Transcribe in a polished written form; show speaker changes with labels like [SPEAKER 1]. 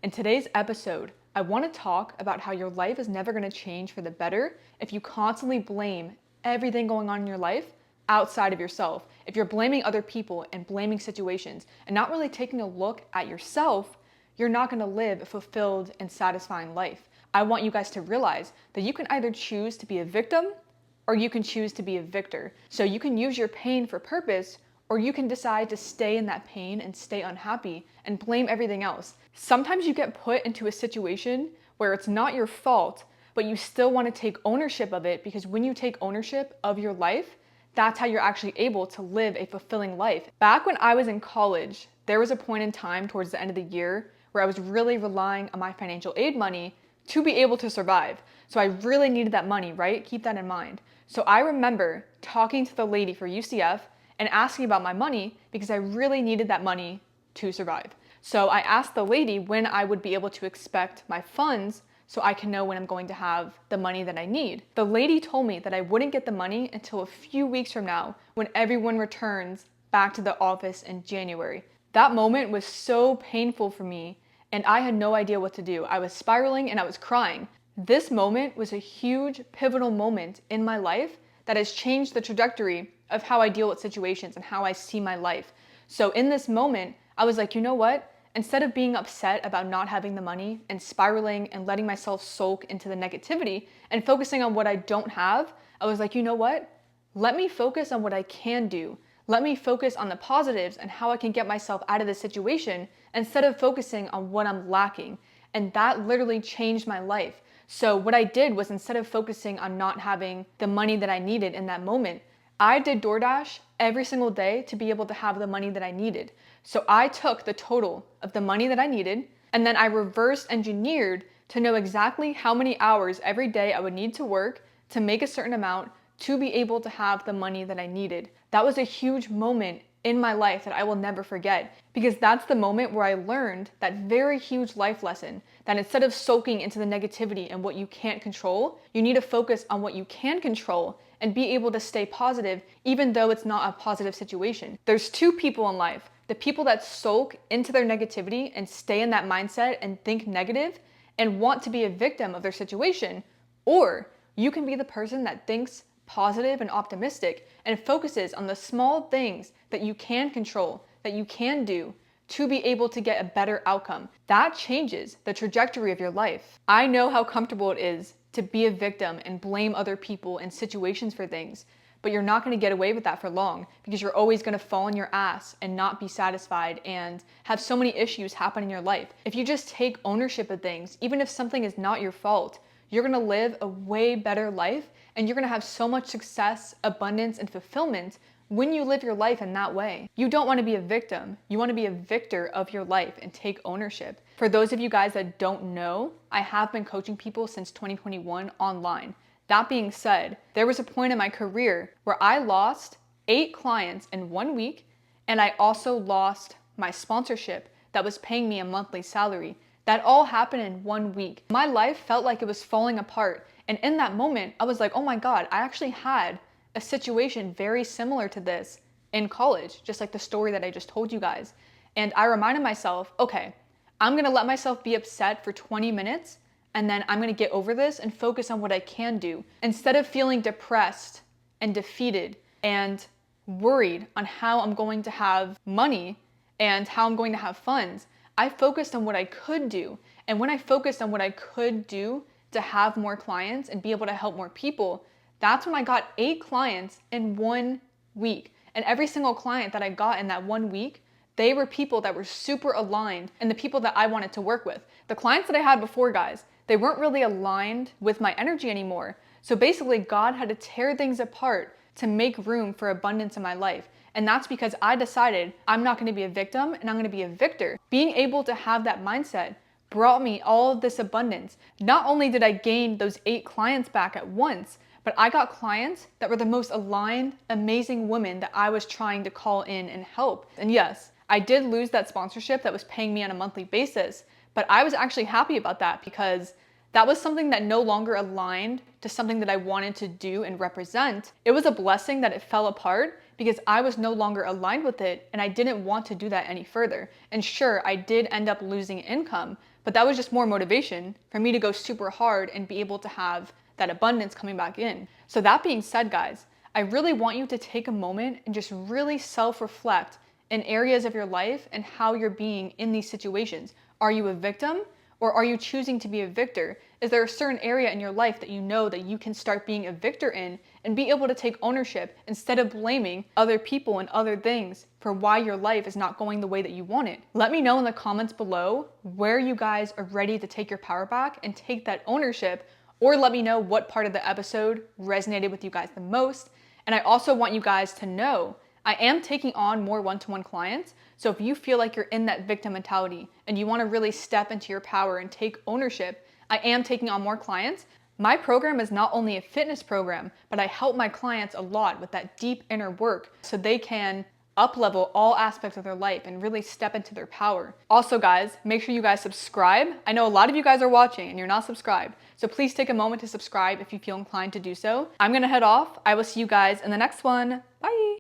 [SPEAKER 1] In today's episode, I want to talk about how your life is never going to change for the better if you constantly blame everything going on in your life outside of yourself. If you're blaming other people and blaming situations and not really taking a look at yourself, you're not going to live a fulfilled and satisfying life. I want you guys to realize that you can either choose to be a victim or you can choose to be a victor. So you can use your pain for purpose, or you can decide to stay in that pain and stay unhappy and blame everything else. Sometimes you get put into a situation where it's not your fault, but you still want to take ownership of it, because when you take ownership of your life, that's how you're actually able to live a fulfilling life. Back when I was in college, there was a point in time towards the end of the year where I was really relying on my financial aid money to be able to survive. So I really needed that money, right? Keep that in mind. So I remember talking to the lady for UCF and asking about my money because I really needed that money to survive. So I asked the lady when I would be able to expect my funds so I can know when I'm going to have the money that I need. The lady told me that I wouldn't get the money until a few weeks from now, when everyone returns back to the office in January. That moment was so painful for me, and I had no idea what to do. I was spiraling and I was crying. This moment was a huge pivotal moment in my life that has changed the trajectory of how I deal with situations and how I see my life. So in this moment, I was like, you know what? Instead of being upset about not having the money and spiraling and letting myself sulk into the negativity and focusing on what I don't have, I was like, you know what? Let me focus on what I can do. Let me focus on the positives and how I can get myself out of this situation instead of focusing on what I'm lacking. And that literally changed my life. So what I did was, instead of focusing on not having the money that I needed in that moment, I did DoorDash every single day to be able to have the money that I needed. So I took the total of the money that I needed, and then I reverse engineered to know exactly how many hours every day I would need to work to make a certain amount to be able to have the money that I needed. That was a huge moment in my life that I will never forget, because that's the moment where I learned that very huge life lesson, that instead of soaking into the negativity and what you can't control, you need to focus on what you can control and be able to stay positive even though it's not a positive situation. There's two people in life: the people that sulk into their negativity and stay in that mindset and think negative and want to be a victim of their situation, or you can be the person that thinks positive and optimistic and focuses on the small things that you can control, that you can do to be able to get a better outcome. That changes the trajectory of your life. I know how comfortable it is to be a victim and blame other people and situations for things, but you're not going to get away with that for long, because you're always going to fall on your ass and not be satisfied and have so many issues happen in your life. If you just take ownership of things, even if something is not your fault, you're going to live a way better life, and you're going to have so much success, abundance, and fulfillment when you live your life in that way. You don't want to be a victim. You want to be a victor of your life and take ownership. For those of you guys that don't know, I have been coaching people since 2021 online. That being said, there was a point in my career where I lost 8 clients in 1 week, and I also lost my sponsorship that was paying me a monthly salary. That all happened in 1 week. My life felt like it was falling apart. And in that moment, I was like, oh my God, I actually had a situation very similar to this in college, just like the story that I just told you guys. And I reminded myself, okay, I'm gonna let myself be upset for 20 minutes, and then I'm gonna get over this and focus on what I can do. Instead of feeling depressed and defeated and worried on how I'm going to have money and how I'm going to have funds, I focused on what I could do. And when I focused on what I could do to have more clients and be able to help more people, that's when I got 8 clients in 1 week. And every single client that I got in that 1 week, they were people that were super aligned and the people that I wanted to work with. The clients that I had before, guys, they weren't really aligned with my energy anymore. So basically, God had to tear things apart to make room for abundance in my life. And that's because I decided I'm not going to be a victim and I'm going to be a victor. Being able to have that mindset brought me all of this abundance. Not only did I gain those 8 clients back at once, but I got clients that were the most aligned, amazing women that I was trying to call in and help. And yes, I did lose that sponsorship that was paying me on a monthly basis, but I was actually happy about that, because that was something that no longer aligned to something that I wanted to do and represent. It was a blessing that it fell apart, because I was no longer aligned with it and I didn't want to do that any further. And sure, I did end up losing income, but that was just more motivation for me to go super hard and be able to have that abundance coming back in. So that being said, guys, I really want you to take a moment and just really self-reflect in areas of your life and how you're being in these situations. Are you a victim or are you choosing to be a victor? Is there a certain area in your life that you know that you can start being a victor in and be able to take ownership instead of blaming other people and other things for why your life is not going the way that you want it? Let me know in the comments below where you guys are ready to take your power back and take that ownership, or let me know what part of the episode resonated with you guys the most. And I also want you guys to know I am taking on more one-to-one clients. So if you feel like you're in that victim mentality and you want to really step into your power and take ownership, I am taking on more clients. My program is not only a fitness program, but I help my clients a lot with that deep inner work so they can up-level all aspects of their life and really step into their power. Also, guys, make sure you guys subscribe. I know a lot of you guys are watching and you're not subscribed, so please take a moment to subscribe if you feel inclined to do so. I'm gonna head off. I will see you guys in the next one. Bye.